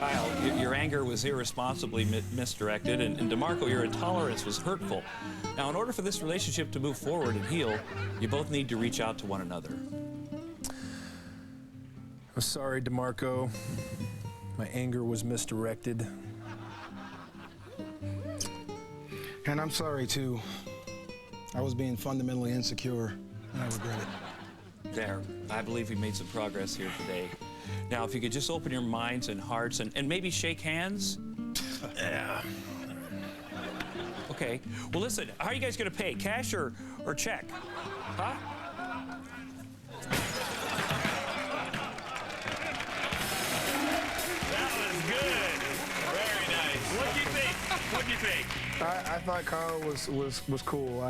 Kyle, your anger was irresponsibly misdirected, and D'Marco, your intolerance was hurtful. Now, in order for this relationship to move forward and heal, you both need to reach out to one another. I'm sorry, D'Marco. My anger was misdirected. And I'm sorry, too. I was being fundamentally insecure, and I regret it. There. I believe we made some progress here today. Now, if you could just open your minds and hearts and maybe shake hands. Yeah. Okay. Well, listen, how are you guys going to pay? Cash or check? Huh? That was good. Very nice. What do you think? What do you think? I thought Kyle was cool.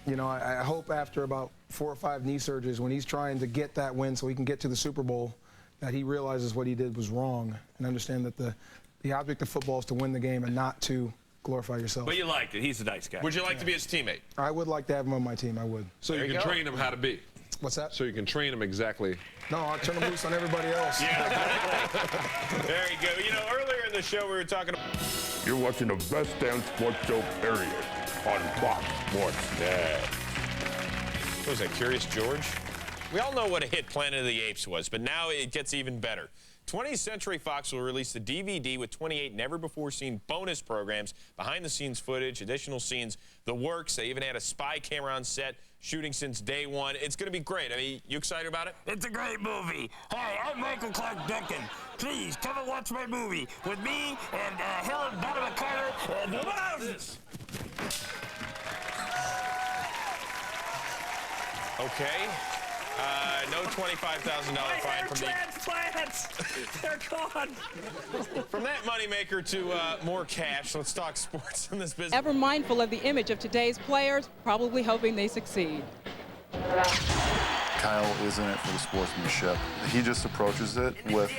You know, I hope after about 4 or 5 knee surgeries, when he's trying to get that win so he can get to the Super Bowl, that he realizes what he did was wrong and understand that the object of football is to win the game and not to glorify yourself. But you liked it. He's a nice guy. Would you like to be his teammate? I would like to have him on my team. I would. So you can train him how to be. What's that? So you can train him exactly. No, I'll turn him loose on everybody else. Yeah, exactly. Very good. You know, earlier in the show we were talking about... You're watching the best damn sports show, period, on Fox Sports Net. What was that, Curious George? We all know what a hit Planet of the Apes was, but now it gets even better. 20th Century Fox will release the DVD with 28 never-before-seen bonus programs, behind-the-scenes footage, additional scenes, the works. They even had a spy camera on set, shooting since day one. It's going to be great. I mean, you excited about it? It's a great movie. Hey, I'm Michael Clark Duncan. Please, come and watch my movie with me and Helen Bonham Carter and no one else. Okay. No $25,000 fine from the... transplants! They're gone! From that moneymaker to more cash, let's talk sports in this business. Ever mindful of the image of today's players, probably hoping they succeed. Kyle is in it for the sportsmanship. He just approaches it with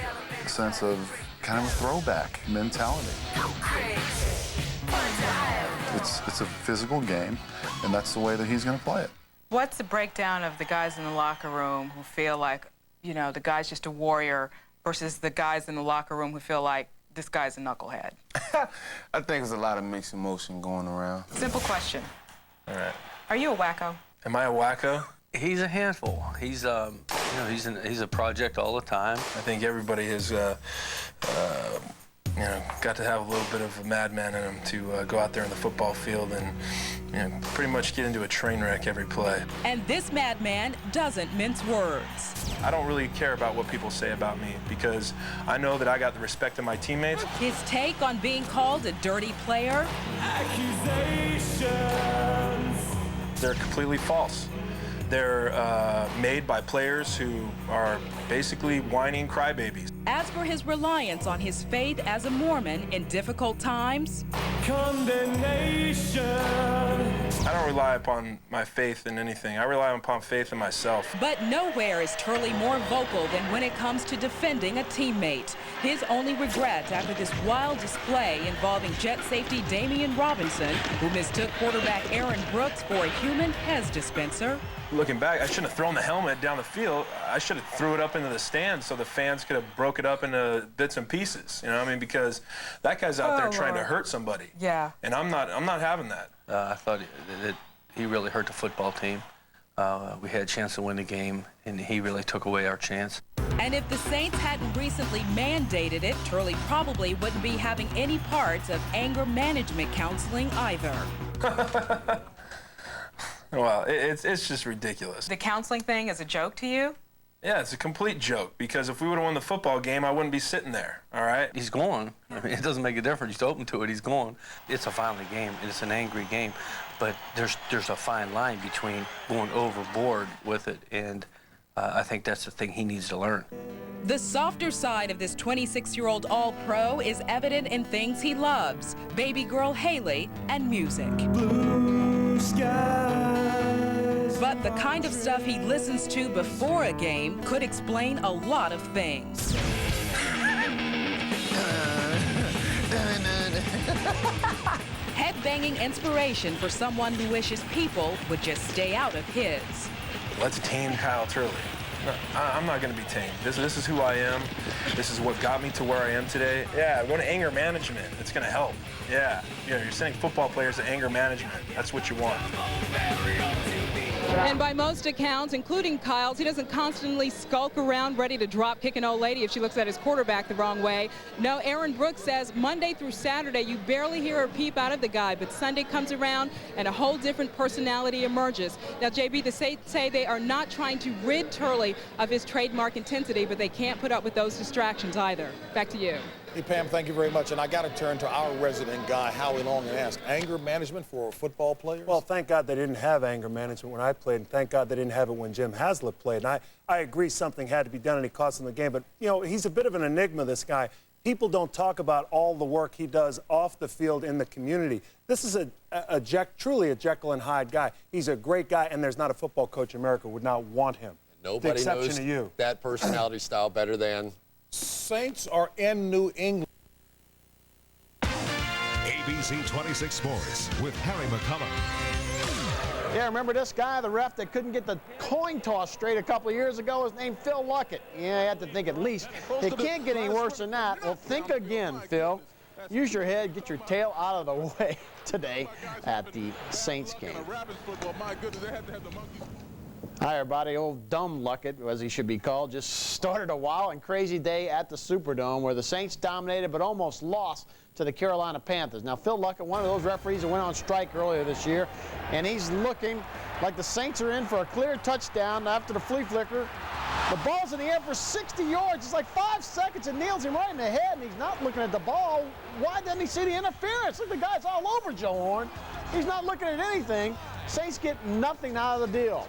a sense of kind of a throwback mentality. It's a physical game, and that's the way that he's going to play it. What's the breakdown of the guys in the locker room who feel like, you know, the guy's just a warrior versus the guys in the locker room who feel like this guy's a knucklehead? I think there's a lot of mixed emotion going around. Simple question. All right. Are you a wacko? Am I a wacko? He's a handful. He's, you know, he's a project all the time. I think everybody has, you know, got to have a little bit of a madman in him to go out there in the football field and, you know, pretty much get into a train wreck every play. And this madman doesn't mince words. I don't really care about what people say about me because I know that I got the respect of my teammates. His take on being called a dirty player? Accusations! They're completely false. They're made by players who are basically whining crybabies. As for his reliance on his faith as a Mormon in difficult times, condemnation. I don't rely upon my faith in anything. I rely upon faith in myself. But nowhere is Turley more vocal than when it comes to defending a teammate. His only regret after this wild display involving Jet safety Damian Robinson, who mistook quarterback Aaron Brooks for a human Hez dispenser. Looking back, I shouldn't have thrown the helmet down the field. I should have threw it up into the stands so the fans could have broke it up into bits and pieces. You know what I mean? Because that guy's out there trying to hurt somebody. Yeah. And I'm not having that. I thought that he really hurt the football team. We had a chance to win the game, and he really took away our chance. And if the Saints hadn't recently mandated it, Turley probably wouldn't be having any parts of anger management counseling either. Well, it's just ridiculous. The counseling thing is a joke to you? Yeah, it's a complete joke, because if we would have won the football game, I wouldn't be sitting there, all right? He's gone. I mean, it doesn't make a difference. He's open to it. He's gone. It's a violent game. It's an angry game. But there's a fine line between going overboard with it, and I think that's the thing he needs to learn. The softer side of this 26-year-old All-Pro is evident in things he loves, baby girl Haley and music. Blue skies. But the kind of stuff he listens to before a game could explain a lot of things. Head-banging inspiration for someone who wishes people would just stay out of his. Let's tame Kyle Turley. I'm not going to be tamed. This is who I am. This is what got me to where I am today. Yeah, go to anger management. It's going to help. Yeah, you're sending football players to anger management. That's what you want. And by most accounts, including Kyle's, he doesn't constantly skulk around ready to drop kick an old lady if she looks at his quarterback the wrong way. No, Aaron Brooks says Monday through Saturday you barely hear a peep out of the guy, but Sunday comes around and a whole different personality emerges. Now, JB, the Saints say they are not trying to rid Turley of his trademark intensity, but they can't put up with those distractions either. Back to you. Hey, Pam, thank you very much. And I got to turn to our resident guy, Howie Long, and ask, anger management for football players? Well, thank God they didn't have anger management when I played, and thank God they didn't have it when Jim Haslett played. And I agree something had to be done, and it cost him the game. But, you know, he's a bit of an enigma, this guy. People don't talk about all the work he does off the field in the community. This is truly a Jekyll and Hyde guy. He's a great guy, and there's not a football coach in America who would not want him. Nobody knows that personality style better than... Saints are in New England. ABC 26 Sports with Harry McCullough. Yeah, remember this guy, the ref that couldn't get the coin toss straight a couple of years ago, was named Phil Luckett. Yeah, you have to think at least. It can't get any worse than that. Well, think again, Phil. Use your head, get your tail out of the way today at the Saints game. Hi, everybody. Old Dumb Luckett, as he should be called, just started a wild and crazy day at the Superdome where the Saints dominated but almost lost to the Carolina Panthers. Now, Phil Luckett, one of those referees that went on strike earlier this year, and he's looking like the Saints are in for a clear touchdown after the flea flicker. The ball's in the air for 60 yards. It's like 5 seconds. It nails him right in the head, and he's not looking at the ball. Why doesn't he see the interference? Look, the guy's all over J.Horn. He's not looking at anything. Saints get nothing out of the deal.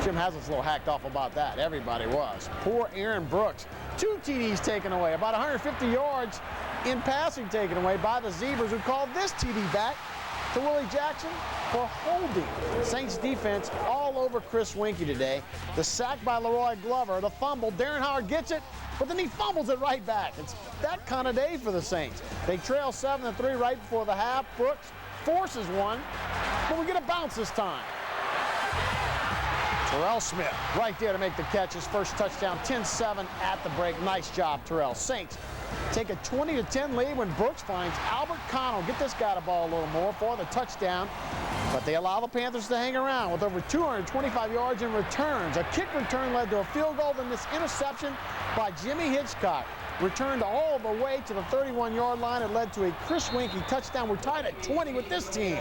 Jim Haslett's a little hacked off about that. Everybody was. Poor Aaron Brooks. 2 TDs taken away, about 150 yards in passing taken away by the Zebras, who called this TD back to Willie Jackson for holding. Saints defense all over Chris Winkie today. The sack by Leroy Glover, the fumble. Darren Howard gets it, but then he fumbles it right back. It's that kind of day for the Saints. They trail 7-3 right before the half. Brooks forces one, but we get a bounce this time. Terrell Smith right there to make the catch. His first touchdown, 10-7 at the break. Nice job, Terrell. Saints take a 20-10 lead when Brooks finds Albert Connell. Get this guy the ball a little more for the touchdown. But they allow the Panthers to hang around with over 225 yards in returns. A kick return led to a field goal, then this interception by Jimmy Hitchcock. Returned all the way to the 31-yard line. It led to a Chris Winkie touchdown. We're tied at 20 with this team.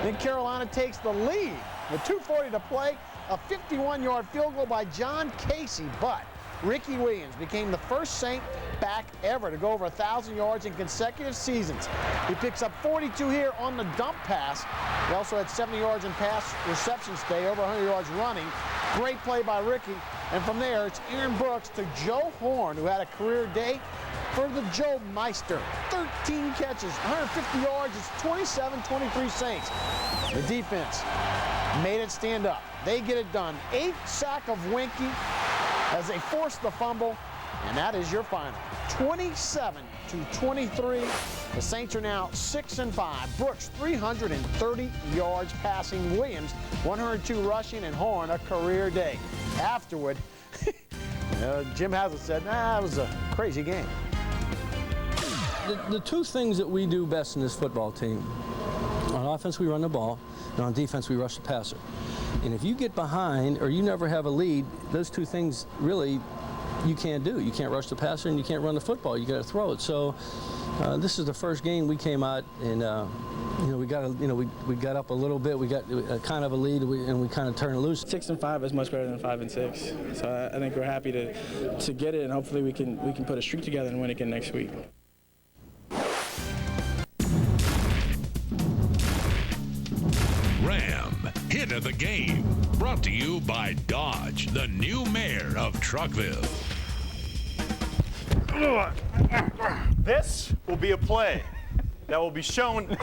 Then Carolina takes the lead with 2:40 to play. A 51-yard field goal by John Casey, but Ricky Williams became the first Saint back ever to go over 1,000 yards in consecutive seasons. He picks up 42 here on the dump pass. He also had 70 yards in pass receptions today, over 100 yards running. Great play by Ricky. And from there, it's Aaron Brooks to J.Horn, who had a career day for the Joe Meister. 13 catches, 150 yards. It's 27-23 Saints. The defense made it stand up. They get it done. 8th sack of Winkie as they force the fumble, and that is your final. 27-23. The Saints are now 6-5. Brooks 330 yards passing. Williams 102 rushing, and Horn a career day. Afterward, Jim Haslett said, "Nah, it was a crazy game." The two things that we do best in this football team: on offense, we run the ball, and on defense, we rush the passer. And if you get behind or you never have a lead, those two things really you can't do. You can't rush the passer and you can't run the football. You got to throw it. So this is the first game we came out and we got up a little bit. We got kind of a lead and we kind of turned it loose. 6-5 is much better than 5-6. So I think we're happy to get it, and hopefully we can put a streak together and win again next week. Hit of the game, brought to you by Dodge, the new mayor of Truckville. This will be a play that will be shown in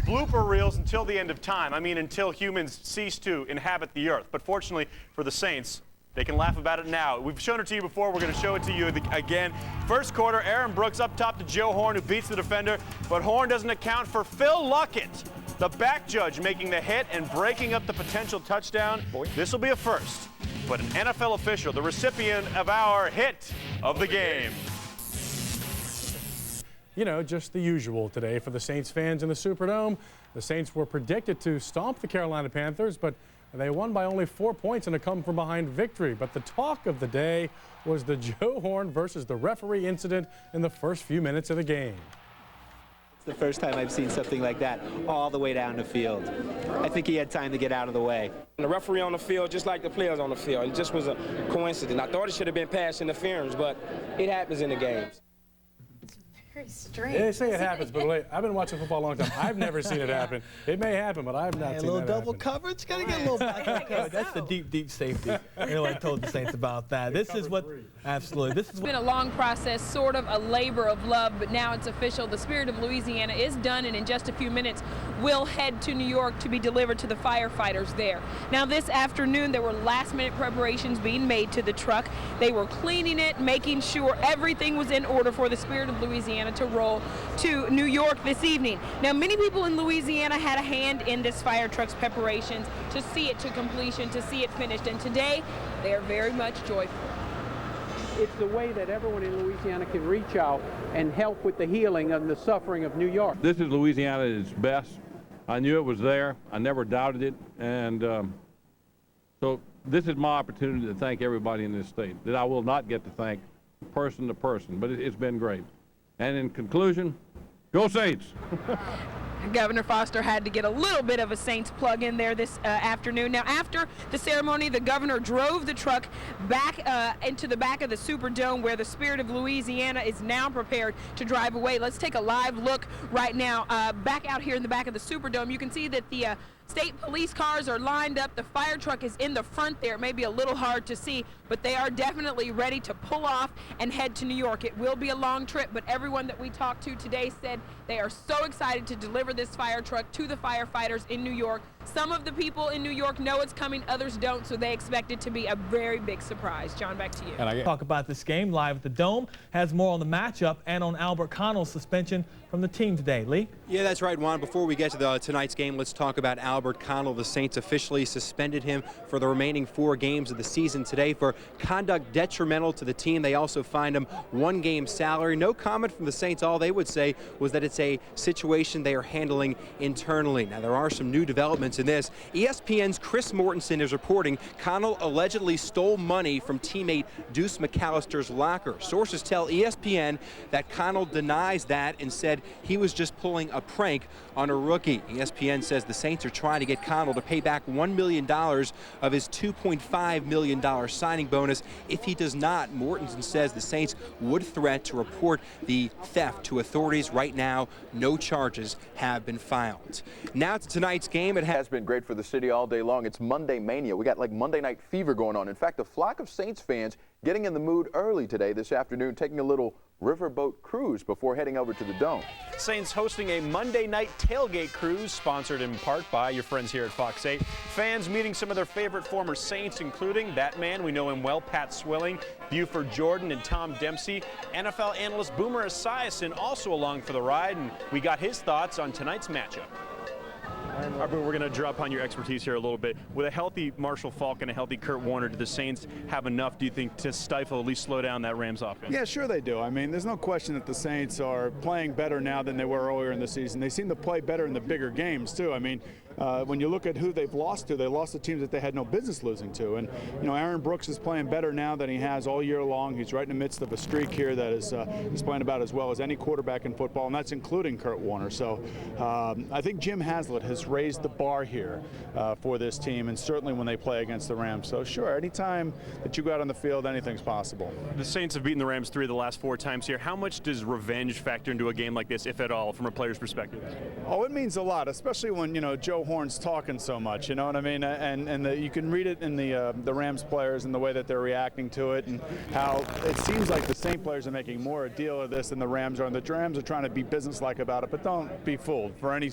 blooper reels until the end of time. I mean, until humans cease to inhabit the earth. But fortunately for the Saints, they can laugh about it now. We've shown it to you before. We're going to show it to you again. First quarter, Aaron Brooks up top to J.Horn, who beats the defender. But Horn doesn't account for Phil Luckett, the back judge, making the hit and breaking up the potential touchdown. This will be a first. but an NFL official, the recipient of our hit of the game. You know, just the usual today for the Saints fans in the Superdome. The Saints were predicted to stomp the Carolina Panthers, but they won by only 4 points in a come-from-behind victory. But the talk of the day was the J.Horn versus the referee incident in the first few minutes of the game. It's the first time I've seen something like that all the way down the field. I think he had time to get out of the way. The referee on the field, just like the players on the field, it just was a coincidence. I thought it should have been pass interference, but it happens in the games. Very strange. They say it happens, but wait, I've been watching football a long time. I've never seen it happen. It may happen, but I've not seen it happen. A little double coverage, gotta get a little back. That's the deep safety. You know, I told the Saints about that. This is what, absolutely. This is It's been a long process, sort of a labor of love, but now it's official. The Spirit of Louisiana is done, and in just a few minutes, we'll head to New York to be delivered to the firefighters there. Now, this afternoon, there were last-minute preparations being made to the truck. They were cleaning it, making sure everything was in order for the Spirit of Louisiana to roll to New York this evening. Now, many people in Louisiana had a hand in this fire truck's preparations to see it to completion, to see it finished, and today they are very much joyful. It's the way that everyone in Louisiana can reach out and help with the healing and the suffering of New York. This is Louisiana at its best. I knew it was there. I never doubted it. And so this is my opportunity to thank everybody in this state that I will not get to thank person to person, but it's been great. And in conclusion, go Saints! Governor Foster had to get a little bit of a Saints plug in there this afternoon. Now, after the ceremony, the governor drove the truck back into the back of the Superdome, where the Spirit of Louisiana is now prepared to drive away. Let's take a live look right now. Back out here in the back of the Superdome, you can see that the state police cars are lined up. The fire truck is in the front there. It may be a little hard to see, but they are definitely ready to pull off and head to New York. It will be a long trip, but everyone that we talked to today said they are so excited to deliver this fire truck to the firefighters in New York. Some of the people in New York know it's coming, others don't, so they expect it to be a very big surprise. John, back to you. And I talk about this game live at the Dome, has more on the matchup and on Albert Connell's suspension from the team today. Lee? Yeah, that's right, Juan. Before we get to tonight's game, let's talk about Albert Connell. The Saints officially suspended him for the remaining 4 games of the season today for conduct detrimental to the team. They also fined him 1 game salary. No comment from the Saints. All they would say was that it's a situation they are handling internally. Now, there are some new developments in this. ESPN's Chris Mortensen is reporting Connell allegedly stole money from teammate Deuce McAllister's locker. Sources tell ESPN that Connell denies that and said he was just pulling a prank on a rookie. ESPN says the Saints are trying to get Connell to pay back $1 million of his $2.5 million signing bonus. If he does not, Mortensen says the Saints would threat to report the theft to authorities. Right now, no charges have been filed. Now to tonight's game. It has been great for the city all day long. It's Monday Mania. We got like Monday Night Fever going on. In fact, a flock of Saints fans getting in the mood early today, this afternoon, taking a little riverboat cruise before heading over to the Dome. Saints hosting a Monday night tailgate cruise, sponsored in part by your friends here at Fox 8. Fans meeting some of their favorite former Saints, including that man, we know him well, Pat Swilling, Buford Jordan, and Tom Dempsey. NFL analyst Boomer Esiason also along for the ride, and we got his thoughts on tonight's matchup. We're going to draw upon your expertise here a little bit. With a healthy Marshall Faulk and a healthy Kurt Warner, do the Saints have enough, do you think, to stifle, at least slow down that Rams offense? Yeah, sure they do. I mean, there's no question that the Saints are playing better now than they were earlier in the season. They seem to play better in the bigger games, too. I mean, when you look at who they've lost to, they lost to teams that they had no business losing to. And, you know, Aaron Brooks is playing better now than he has all year long. He's right in the midst of a streak here that is he's playing about as well as any quarterback in football, and that's including Kurt Warner. So I think Jim Haslett has raised the bar here for this team, and certainly when they play against the Rams. So sure, anytime that you go out on the field, anything's possible. The Saints have beaten the Rams 3 of the last 4 times here. How much does revenge factor into a game like this, if at all, from a player's perspective? Oh, it means a lot, especially when, you know, J.Horn's talking so much, you know what I mean? And you can read it in the Rams players and the way that they're reacting to it, and how it seems like the Saint players are making more a deal of this than the Rams are. And the Rams are trying to be businesslike about it, but don't be fooled for any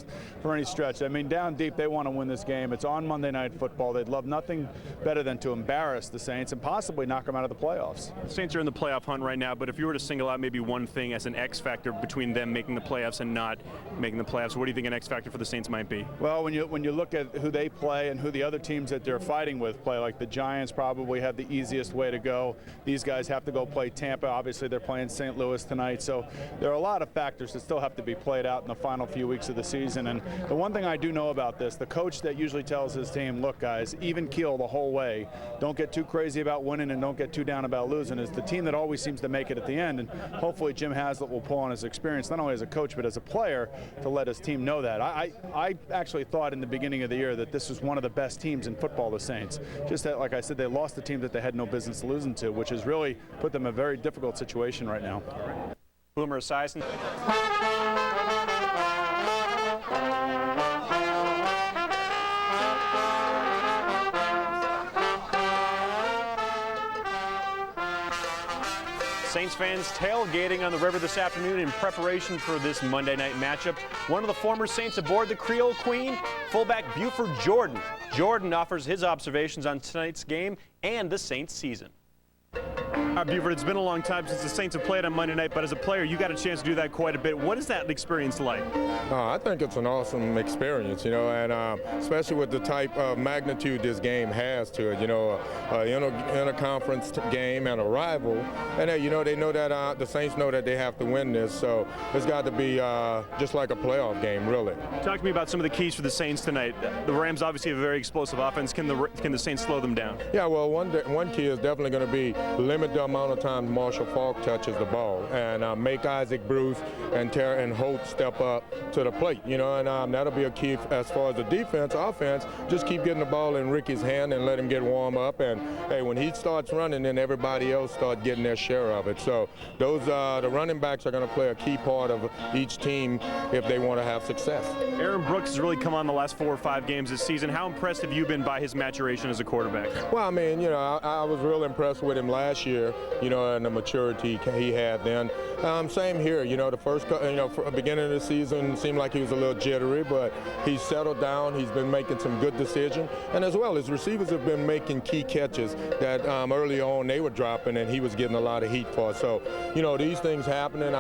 stretch. I mean, down deep, they want to win this game. It's on Monday Night Football. They'd love nothing better than to embarrass the Saints and possibly knock them out of the playoffs. The Saints are in the playoff hunt right now, but if you were to single out maybe one thing as an X factor between them making the playoffs and not making the playoffs, what do you think an X factor for the Saints might be? Well, when you look at who they play and who the other teams that they're fighting with play, like the Giants probably have the easiest way to go. These guys have to go play Tampa. Obviously, they're playing St. Louis tonight. So there are a lot of factors that still have to be played out in the final few weeks of the season. And the one thing I do know about this, the coach that usually tells his team, look, guys, even keel the whole way. Don't get too crazy about winning and don't get too down about losing, is the team that always seems to make it at the end. And hopefully Jim Haslett will pull on his experience, not only as a coach but as a player, to let his team know that. I actually thought in the beginning of the year that this was one of the best teams in football, the Saints. Just that, like I said, they lost the team that they had no business losing to, which has really put them in a very difficult situation right now. Boomer Esiason. Saints fans tailgating on the river this afternoon in preparation for this Monday night matchup. One of the former Saints aboard the Creole Queen, fullback B.Jordan. Jordan offers his observations on tonight's game and the Saints season. Buford, it's been a long time since the Saints have played on Monday night, but as a player, you got a chance to do that quite a bit. What is that experience like? I think it's an awesome experience, you know, and especially with the type of magnitude this game has to it, you know, interconference game and a rival. And, you know, they know that the Saints know that they have to win this, so it's got to be just like a playoff game, really. Talk to me about some of the keys for the Saints tonight. The Rams obviously have a very explosive offense. Can the Saints slow them down? Yeah, well, one key is definitely going to be limit the amount of time Marshall Faulk touches the ball and make Isaac Bruce and Holt step up to the plate, you know, and that'll be a key as far as the defense. Offense, just keep getting the ball in Ricky's hand and let him get warm up, and hey, when he starts running, then everybody else start getting their share of it. So those the running backs are going to play a key part of each team if they want to have success. Aaron Brooks has really come on the last 4 or 5 games this season. How impressed have you been by his maturation as a quarterback? Well, I mean, you know, I was real impressed with him last year, you know, and the maturity he had then. Same here, you know, the first, you know, beginning of the season seemed like he was a little jittery, but he's settled down. He's been making some good decisions, and as well, his receivers have been making key catches that early on they were dropping, and he was getting a lot of heat for. So, you know, these things happening.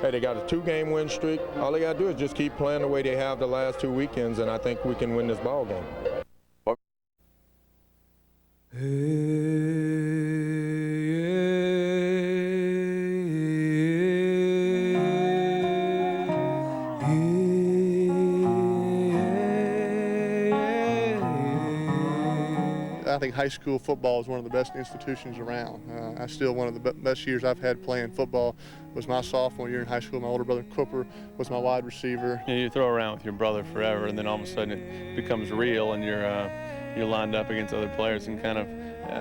Hey, they got a 2-game win streak. All they got to do is just keep playing the way they have the last 2 weekends, and I think we can win this ball game. I think high school football is one of the best institutions around. I still, one of the best years I've had playing football was my sophomore year in high school. My older brother Cooper was my wide receiver. You know, you throw around with your brother forever, and then all of a sudden it becomes real, and you're lined up against other players, and kind of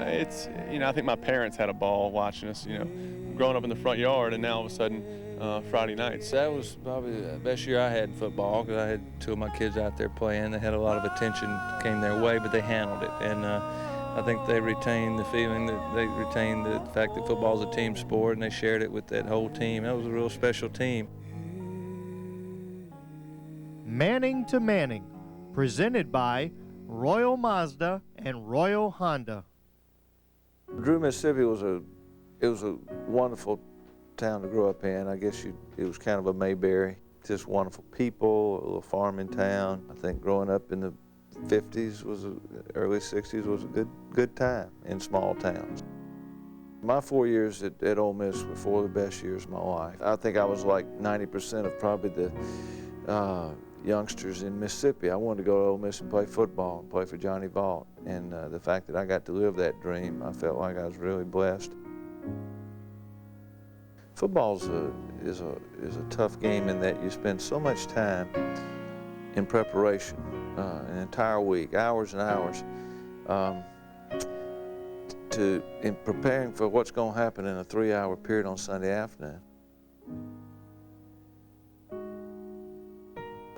it's, you know, I think my parents had a ball watching us, you know, growing up in the front yard, and now all of a sudden Friday nights. That was probably the best year I had in football, because I had 2 of my kids out there playing. They had a lot of attention came their way, but they handled it, and I think they retained the feeling that they retained the fact that football is a team sport, and they shared it with that whole team. That was a real special team. Manning to Manning, presented by Royal Mazda and Royal Honda. Drew, Mississippi was a wonderful town to grow up in. I guess it was kind of a Mayberry. Just wonderful people, a little farming town. I think growing up in the 50s early 60s was a good time in small towns. My 4 years at Ole Miss were 4 of the best years of my life. I think I was like 90% of probably the youngsters in Mississippi. I wanted to go to Ole Miss and play football and play for Johnny Vaught. And the fact that I got to live that dream, I felt like I was really blessed. Football is a tough game in that you spend so much time in preparation, an entire week, hours and hours, in preparing for what's going to happen in a 3-hour period on Sunday afternoon.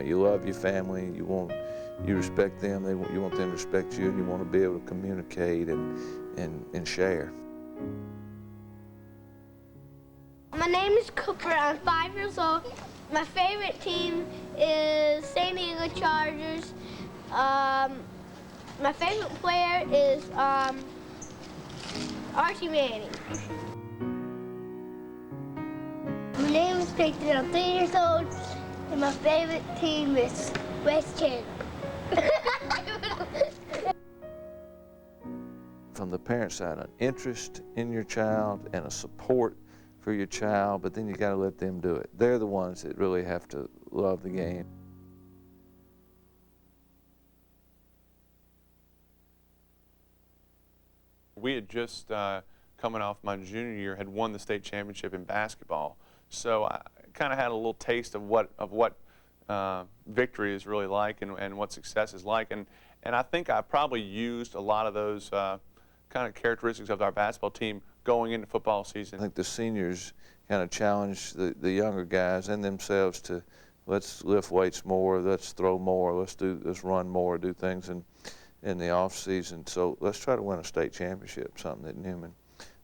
You love your family, you respect them, you want them to respect you, and you want to be able to communicate and share. My name is Cooper. I'm 5 years old. My favorite team is San Diego Chargers. My favorite player is Archie Manning. My name is Peyton. I'm 3 years old, and my favorite team is West Chandler. From the parent side, an interest in your child and a support for your child, but then you got to let them do it. They're the ones that really have to love the game. We had just, coming off my junior year, had won the state championship in basketball. So I kind of had a little taste of what victory is really like and what success is like. And I think I probably used a lot of those kind of characteristics of our basketball team going into football season. I think the seniors kind of challenged the younger guys and themselves to let's lift weights more, let's throw more, let's run more, do things in the off season. So let's try to win a state championship, something that Newman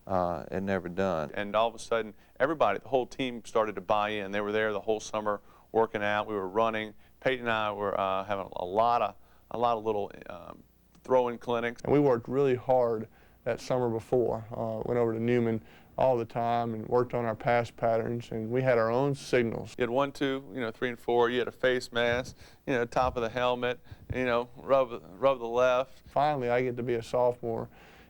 had never done. And all of a sudden, everybody, the whole team started to buy in. They were there the whole summer working out. We were running. Peyton and I were having a lot of little throw-in clinics. And we worked really hard that summer before. Went over to Newman all the time and worked on our pass patterns, and we had our own signals. You had 1, 2, 3 and 4. You had a face mask, top of the helmet, rub the left. Finally, I get to be a sophomore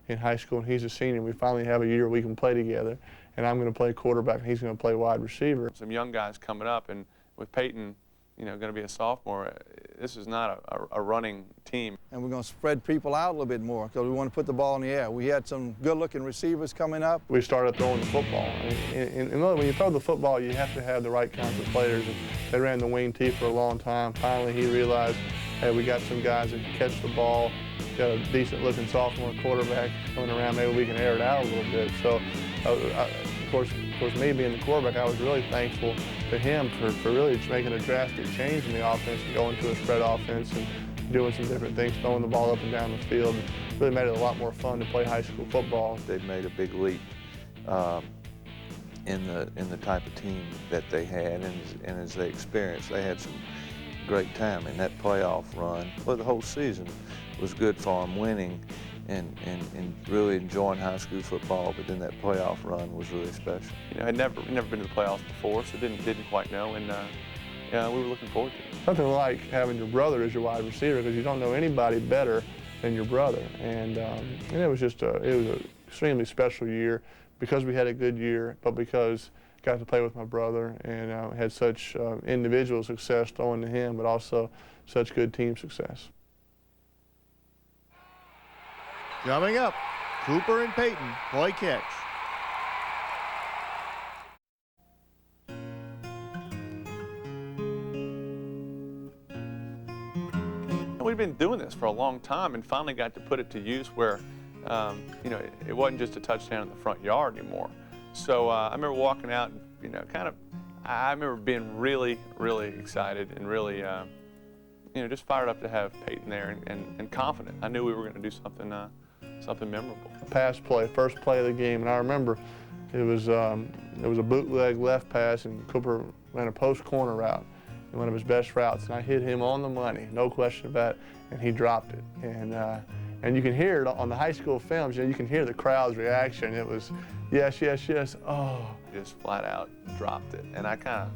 in high school, and he's a senior. We finally have a year we can play together, and I'm going to play quarterback, and he's going to play wide receiver. Some young guys coming up, and with Peyton, going to be a sophomore, this is not a running team. And we're going to spread people out a little bit more because we want to put the ball in the air. We had some good-looking receivers coming up. We started throwing the football. And when you throw the football, you have to have the right kinds of players. And they ran the wing tee for a long time. Finally, he realized, hey, we got some guys that can catch the ball, got a decent-looking sophomore quarterback coming around. Maybe we can air it out a little bit. So, of course, me being the quarterback, I was really thankful to him for really just making a drastic change in the offense and going to a spread offense and doing some different things, throwing the ball up and down the field. It really made it a lot more fun to play high school football. They've made a big leap in the type of team that they had, and as they experienced, they had some great time. And that playoff run, well, the whole season was good for them, winning and really enjoying high school football, but then that playoff run was really special. I'd never been to the playoffs before, so didn't quite know, and we were looking forward to it. Nothing like having your brother as your wide receiver because you don't know anybody better than your brother, and it was an extremely special year because we had a good year, but because I got to play with my brother and had such individual success throwing to him, but also such good team success. Coming up, Cooper and Peyton play catch. We've been doing this for a long time and finally got to put it to use where, it wasn't just a touchdown in the front yard anymore. So I remember walking out and, I remember being really, really excited and really, just fired up to have Peyton there and confident. I knew we were going to do something memorable. Pass play, first play of the game, and I remember it was a bootleg left pass, and Cooper ran a post corner route, one of his best routes, and I hit him on the money, no question about it, and he dropped it. And you can hear it on the high school films. You can hear the crowd's reaction. It was yes, yes, yes. Oh, just flat out dropped it, and I kind of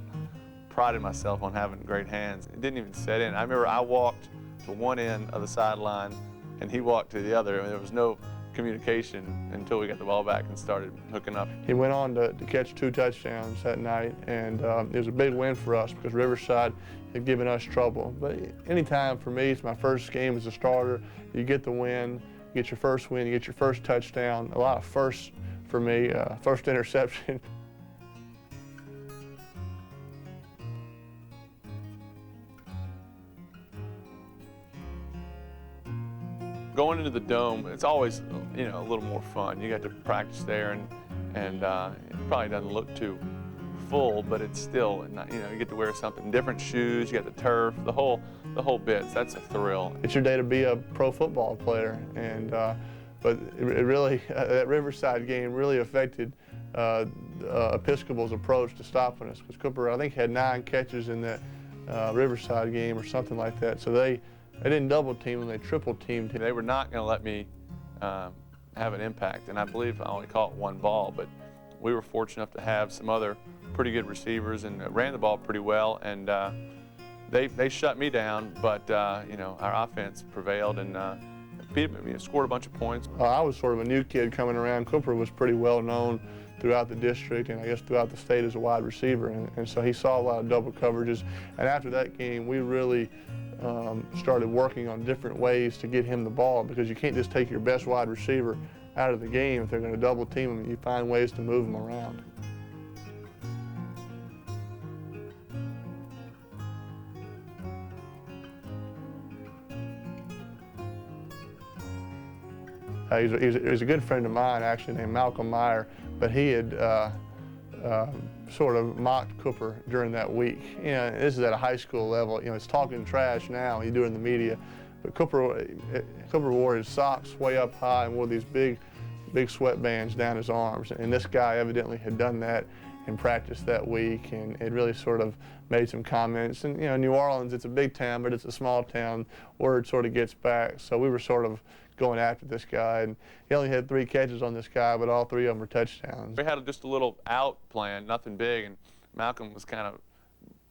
prided myself on having great hands. It didn't even set in. I remember I walked to one end of the sideline and he walked to the other, and there was no communication until we got the ball back and started hooking up. He went on to catch 2 touchdowns that night, and it was a big win for us because Riverside had given us trouble. But anytime for me, it's my first game as a starter. You get the win, you get your first win, you get your first touchdown. A lot of firsts for me, first interception. Going into the Dome, it's always, a little more fun. You got to practice there, and it probably doesn't look too full, but it's still, you get to wear something different, shoes, you got the turf, the whole bit. That's a thrill. It's your day to be a pro football player, and but it really that Riverside game really affected Episcopal's approach to stopping us, because Cooper, I think, had 9 catches in that Riverside game or something like that. So they didn't double team them, they triple teamed him. They were not going to let me have an impact, and I believe I only caught 1 ball, but we were fortunate enough to have some other pretty good receivers and ran the ball pretty well, and they shut me down, but you know, our offense prevailed and scored a bunch of points. I was sort of a new kid coming around. Cooper was pretty well known throughout the district and I guess throughout the state as a wide receiver, and so he saw a lot of double coverages. And after that game, we really started working on different ways to get him the ball, because you can't just take your best wide receiver out of the game. If they're going to double team him, you find ways to move him around. He's a good friend of mine, actually, named Malcolm Meyer, but he had sort of mocked Cooper during that week. You know, this is at a high school level. You know, it's talking trash now. He's doing the media, but Cooper wore his socks way up high and wore these big sweatbands down his arms. And this guy evidently had done that in practice that week, and it really sort of made some comments. And you know, New Orleans, it's a big town, but it's a small town. Word sort of gets back. So we were sort of going after this guy, and he only had 3 catches on this guy, but all 3 of them were touchdowns. We had just a little out plan, nothing big, and Malcolm was kind of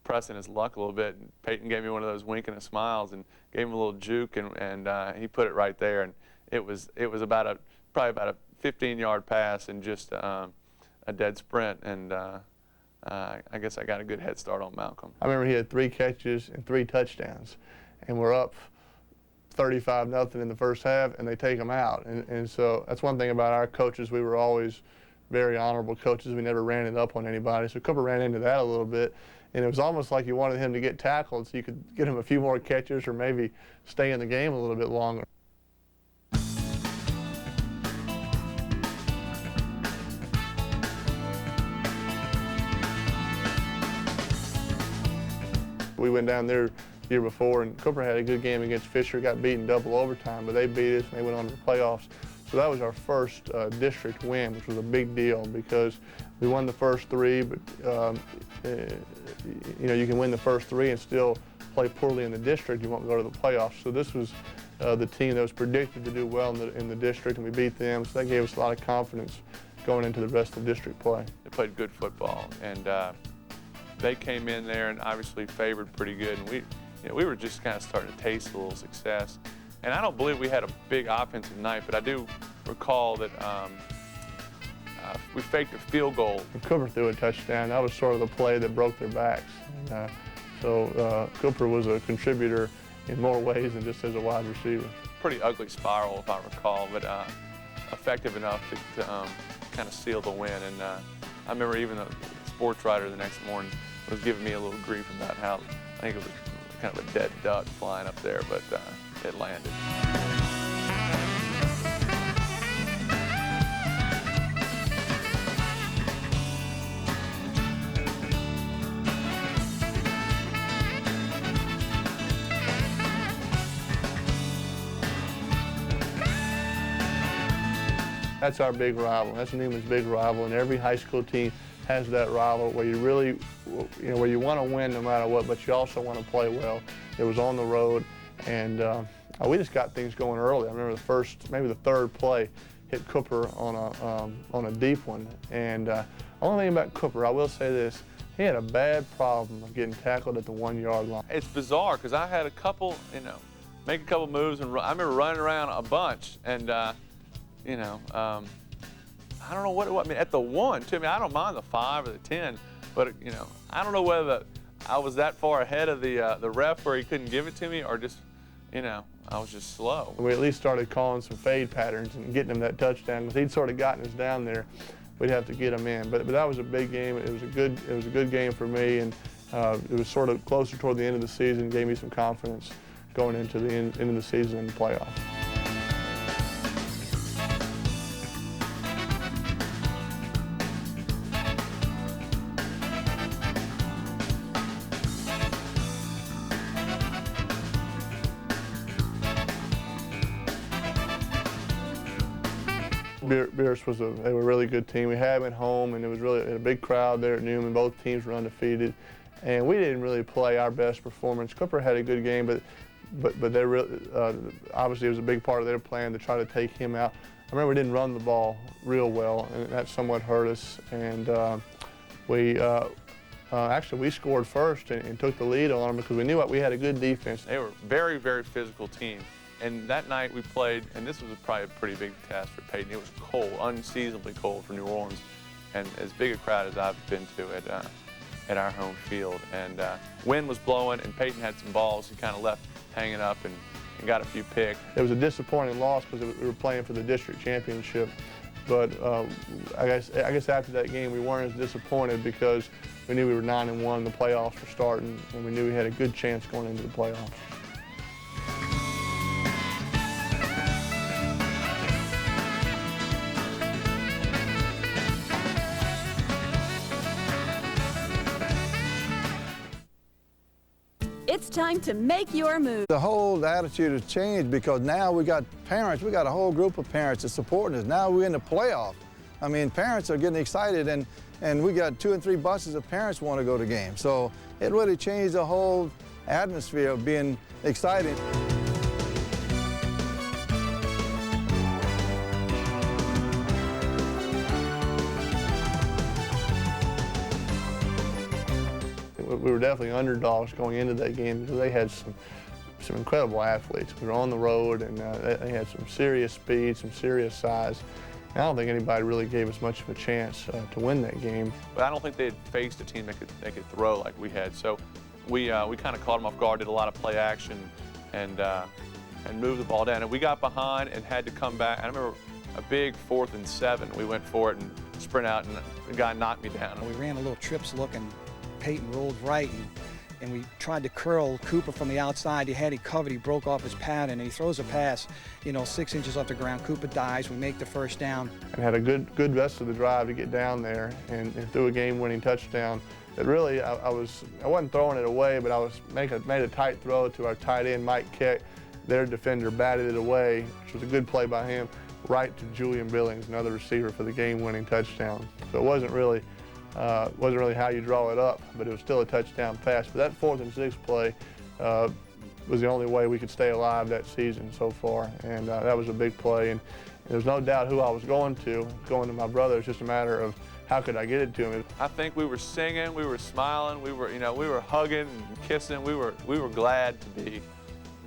pressing his luck a little bit, and Peyton gave me one of those winking and smiles and gave him a little juke, and he put it right there, and it was probably about a 15-yard pass and just a dead sprint, and I guess I got a good head start on Malcolm. I remember he had 3 catches and 3 touchdowns, and we're up 35-0 in the first half, and they take him out. And so that's one thing about our coaches. We were always very honorable coaches. We never ran it up on anybody. So Cooper ran into that a little bit, and it was almost like you wanted him to get tackled so you could get him a few more catches or maybe stay in the game a little bit longer. We went down there the year before, and Cooper had a good game against Fisher, got beaten double overtime, but they beat us and they went on to the playoffs. So that was our first district win, which was a big deal because we won the first 3, but you know, you can win the first 3 and still play poorly in the district, you won't go to the playoffs. So this was the team that was predicted to do well in the district, and we beat them, so that gave us a lot of confidence going into the rest of district play. They played good football, and they came in there and obviously favored pretty good, and we were just kind of starting to taste a little success. And I don't believe we had a big offensive night, but I do recall that we faked a field goal. Cooper threw a touchdown. That was sort of the play that broke their backs. So Cooper was a contributor in more ways than just as a wide receiver. Pretty ugly spiral, if I recall, but effective enough to kind of seal the win. And I remember even the sports writer the next morning was giving me a little grief about how I think it was kind of a dead duck flying up there, but it landed. That's our big rival. That's Newman's big rival, and every high school team has that rival where you really, where you want to win no matter what, but you also want to play well. It was on the road, and we just got things going early. I remember maybe the third play, hit Cooper on a deep one. And only thing about Cooper, I will say this, he had a bad problem of getting tackled at the 1-yard line. It's bizarre because I had a couple, make a couple moves, and I remember running around a bunch, and I don't know what it was. I mean, at the 1, too. I mean, I don't mind the 5 or the 10, but I don't know whether I was that far ahead of the ref where he couldn't give it to me, or just, I was just slow. We at least started calling some fade patterns and getting him that touchdown, because he'd sort of gotten us down there. We'd have to get him in, but that was a big game. It was a good game for me, and it was sort of closer toward the end of the season. Gave me some confidence going into the end of the season and the playoffs. Bierce they were a really good team. We had them at home, and it was really a big crowd there at Newman. Both teams were undefeated, and we didn't really play our best performance. Cooper had a good game, but they really, obviously it was a big part of their plan to try to take him out. I remember we didn't run the ball real well, and that somewhat hurt us. And Actually, we scored first and took the lead on them because we knew we had a good defense. They were a very, very physical team. And that night we played, and this was probably a pretty big test for Peyton. It was cold, unseasonably cold for New Orleans, and as big a crowd as I've been to at our home field. And wind was blowing, and Peyton had some balls he kind of left hanging up and got a few picks. It was a disappointing loss because we were playing for the district championship. But I guess after that game we weren't as disappointed because we knew we were 9-1, the playoffs were starting, and we knew we had a good chance going into the playoffs. It's time to make your move. The whole attitude has changed because now we got parents, we got a whole group of parents that's supporting us. Now we're in the playoff. I mean, parents are getting excited, and we got 2 and 3 buses of parents want to go to games. So it really changed the whole atmosphere of being excited. We were definitely underdogs going into that game because they had some incredible athletes. We were on the road, and they had some serious speed, some serious size. And I don't think anybody really gave us much of a chance to win that game. But I don't think they had faced a team that could throw like we had. So we kind of caught them off guard, did a lot of play action, and moved the ball down. And we got behind and had to come back. I remember a big 4th and 7. We went for it and sprint out, and the guy knocked me down. We ran a little trips look, and Peyton rolled right, and we tried to curl Cooper from the outside. He had it covered. He broke off his pattern, and he throws a pass, 6 inches off the ground. Cooper dives. We make the first down. And had a good rest of the drive to get down there and threw a game-winning touchdown. That really, I wasn't throwing it away, but I made a tight throw to our tight end, Mike Keck. Their defender batted it away, which was a good play by him, right to Julian Billings, another receiver, for the game-winning touchdown. So it wasn't really how you draw it up, but it was still a touchdown pass. But that 4th and 6 play was the only way we could stay alive that season so far, and that was a big play. And there's no doubt who I was going to my brother. It's just a matter of how could I get it to him. I think we were singing, we were smiling, we were hugging and kissing. We were glad to be.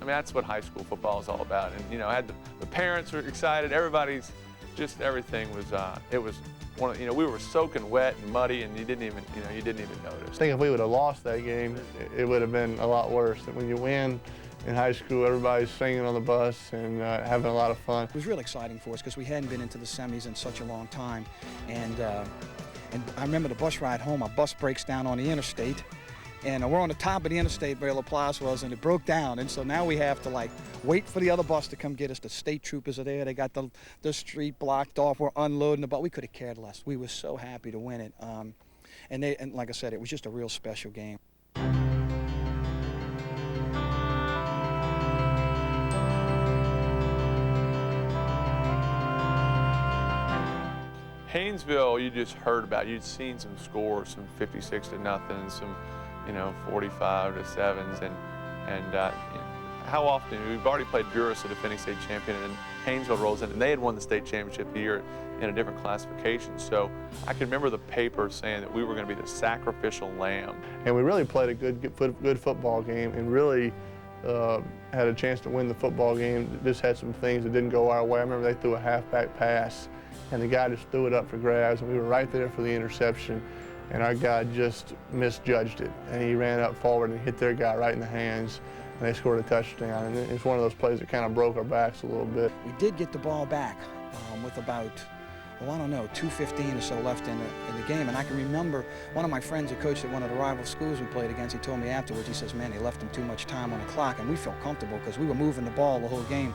I mean, that's what high school football is all about. And had the parents were excited. Everybody's just everything was. It was. We were soaking wet and muddy, and you didn't even notice. I think if we would have lost that game, it would have been a lot worse. When you win in high school, everybody's singing on the bus and having a lot of fun. It was really exciting for us because we hadn't been into the semis in such a long time, and I remember the bus ride home. Our bus breaks down on the interstate, and we're on the top of the interstate where LaPlace was, and it broke down, and so now we have to wait for the other bus to come get us. The state troopers are there. They got the street blocked off. We're unloading the bus. We could have cared less. We were so happy to win it, and like I said, it was just a real special game. Haynesville, you just heard about. You'd seen some scores, some 56-0, some 45-7s, and how often we've already played Buras, the defending state champion, and Haynesville rolls in, and they had won the state championship the year in a different classification. So I can remember the paper saying that we were going to be the sacrificial lamb. And we really played a good football game, and really had a chance to win the football game. Just had some things that didn't go our way. I remember they threw a halfback pass, and the guy just threw it up for grabs, and we were right there for the interception, and our guy just misjudged it, and he ran up forward and hit their guy right in the hands, and they scored a touchdown. And it's one of those plays that kind of broke our backs a little bit. We did get the ball back with about, well, I don't know, 2:15 or so left in the game, and I can remember one of my friends who coached at one of the rival schools we played against, he told me afterwards, he says, man, they left them too much time on the clock, and we felt comfortable because we were moving the ball the whole game.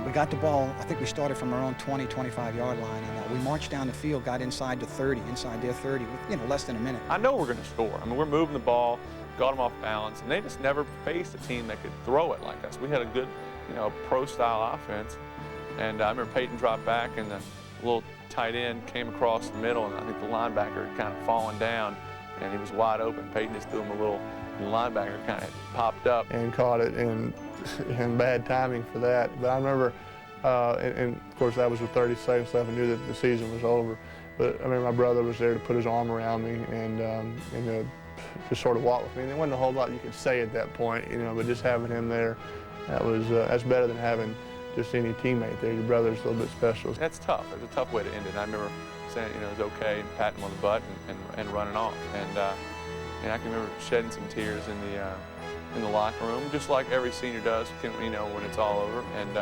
We got the ball, I think we started from our own 20, 25-yard line, and we marched down the field, got inside the 30, inside their 30, with, less than a minute. I know we're going to score. I mean, we're moving the ball, got them off balance, and they just never faced a team that could throw it like us. We had a good, pro-style offense, and I remember Peyton dropped back, and the little tight end came across the middle, and I think the linebacker had kind of fallen down, and he was wide open. Peyton just threw him a little, and the linebacker kind of popped up. And caught it, and bad timing for that. But I remember, and of course that was with 30 seconds left, I knew that the season was over. But I mean, my brother was there to put his arm around me and just sort of walk with me. And there wasn't a whole lot you could say at that point, you know, but just having him there, that's better than having just any teammate there. Your brother's a little bit special. That's tough. It's a tough way to end it. And I remember saying, you know, it was okay, and patting him on the butt and running off. And I can remember shedding some tears in the locker room, just like every senior does, you know, when it's all over. And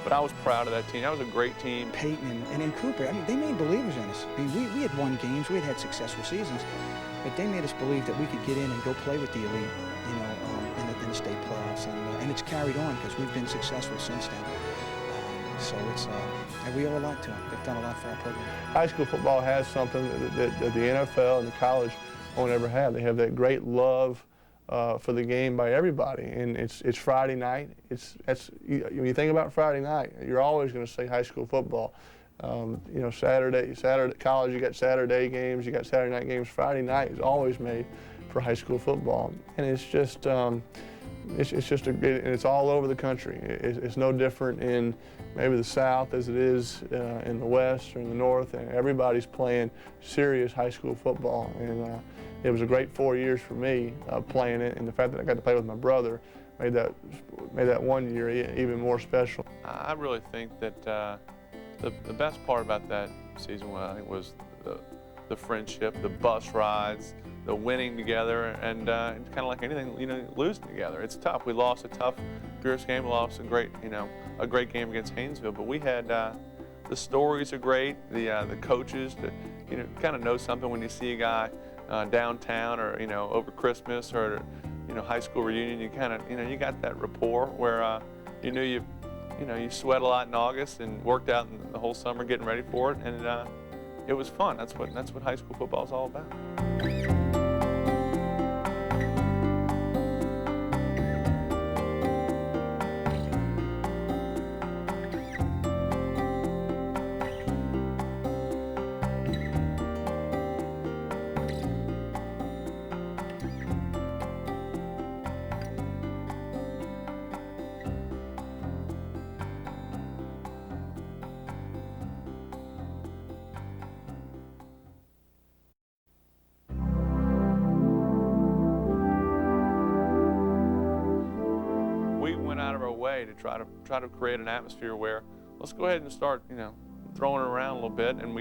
but I was proud of that team. That was a great team. Peyton and then Cooper, I mean, they made believers in us. I mean, we had won games, we had successful seasons, but they made us believe that we could get in and go play with the elite, you know, in the state playoffs. And it's carried on because we've been successful since then. So it's, and we owe a lot to them. They've done a lot for our program. High school football has something that the NFL and the college won't ever have. They have that great love for the game by everybody, and it's Friday night. When you think about Friday night, you're always going to say high school football. You know, Saturday college, you got Saturday games, you got Saturday night games. Friday night is always made for high school football, and it's just and it's all over the country. It's no different in maybe the South as it is in the West or in the North, and everybody's playing serious high school football. And it was a great 4 years for me playing it, and the fact that I got to play with my brother made that 1 year even more special. I really think that the best part about that season, I think, was the friendship, the bus rides, the winning together, and it's kind of like anything, you know, losing together. It's tough. We lost a tough Pierce game. We lost a great game against Haynesville, but we had the stories are great. The coaches, you know, kind of know something when you see a guy downtown or, you know, over Christmas or, you know, high school reunion. You kind of, you know, you got that rapport where you knew you sweat a lot in August and worked out the whole summer getting ready for it, and it was fun. That's what high school football is all about. To try to create an atmosphere where let's go ahead and start, you know, throwing it around a little bit. And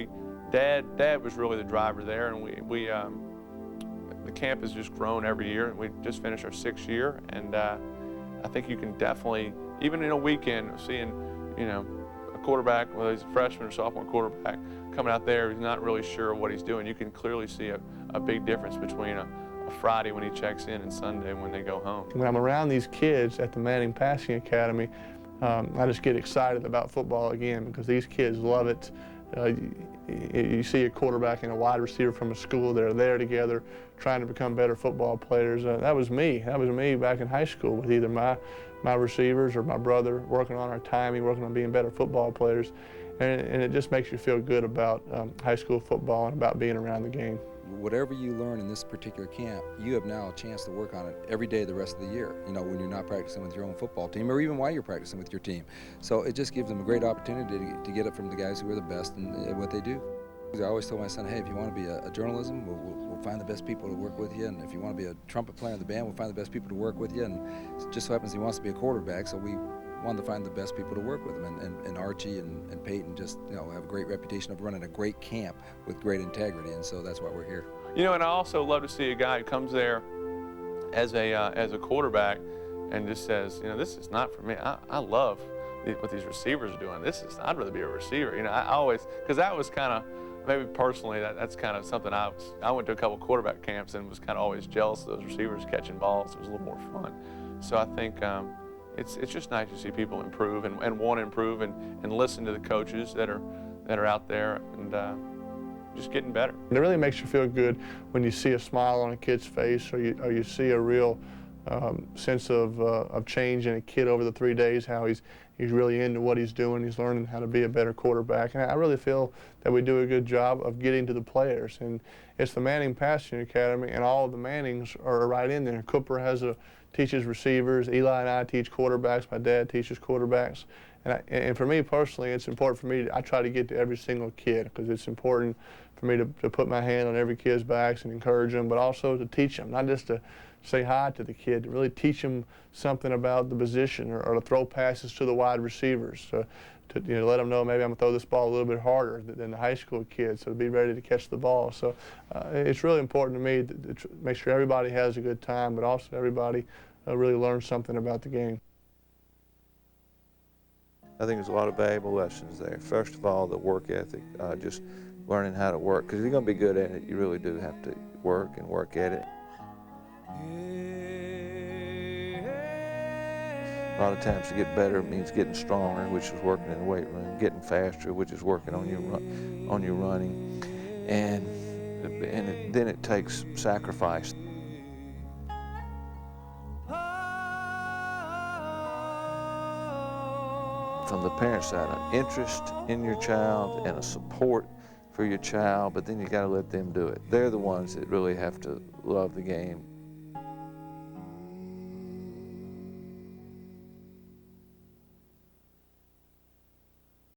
Dad was really the driver there, and the camp has just grown every year, and we just finished our 6th year, and I think you can definitely, even in a weekend, seeing, you know, a quarterback, whether he's a freshman or sophomore quarterback, coming out there, he's not really sure what he's doing. You can clearly see a big difference between a Friday when he checks in and Sunday when they go home. When I'm around these kids at the Manning Passing Academy, I just get excited about football again because these kids love it. You see a quarterback and a wide receiver from a school that are there together trying to become better football players. That was me. That was me back in high school with either my receivers or my brother working on our timing, working on being better football players. And it just makes you feel good about high school football and about being around the game. Whatever you learn in this particular camp, you have now a chance to work on it every day the rest of the year, you know, when you're not practicing with your own football team or even while you're practicing with your team. So it just gives them a great opportunity to get it from the guys who are the best in what they do. I always told my son, hey, if you want to be a journalism, we'll find the best people to work with you, and if you want to be a trumpet player in the band, we'll find the best people to work with you. And it just so happens he wants to be a quarterback, so we wanted to find the best people to work with him. And Archie and Peyton just, you know, have a great reputation of running a great camp with great integrity, and so that's why we're here. You know, and I also love to see a guy who comes there as a quarterback and just says, you know, this is not for me. I love what these receivers are doing. I'd rather be a receiver. You know, I always, because that was kind of, maybe personally, that's kind of something I went to a couple quarterback camps and was kind of always jealous of those receivers catching balls. It was a little more fun. So I think it's just nice to see people improve and want to improve and listen to the coaches that are out there and just getting better. It really makes you feel good when you see a smile on a kid's face, or you see a real sense of change in a kid over the 3 days, how he's really into what he's doing. He's learning how to be a better quarterback. And I really feel that we do a good job of getting to the players. And it's the Manning Passing Academy, and all of the Mannings are right in there. Cooper teaches receivers. Eli and I teach quarterbacks. My dad teaches quarterbacks. And for me personally, it's important for me, I try to get to every single kid because it's important for me to put my hand on every kid's backs and encourage them, but also to teach them, not just to say hi to the kid, to really teach them something about the position or to throw passes to the wide receivers. To let them know maybe I'm going to throw this ball a little bit harder than the high school kids, so to be ready to catch the ball. So it's really important to me to make sure everybody has a good time, but also everybody really learns something about the game. I think there's a lot of valuable lessons there. First of all, the work ethic, just learning how to work, because if you're going to be good at it, you really do have to work and work at it. A lot of times to get better means getting stronger, which is working in the weight room, getting faster, which is working on your running, and then it takes sacrifice. From the parent side, an interest in your child and a support for your child, but then you got to let them do it. They're the ones that really have to love the game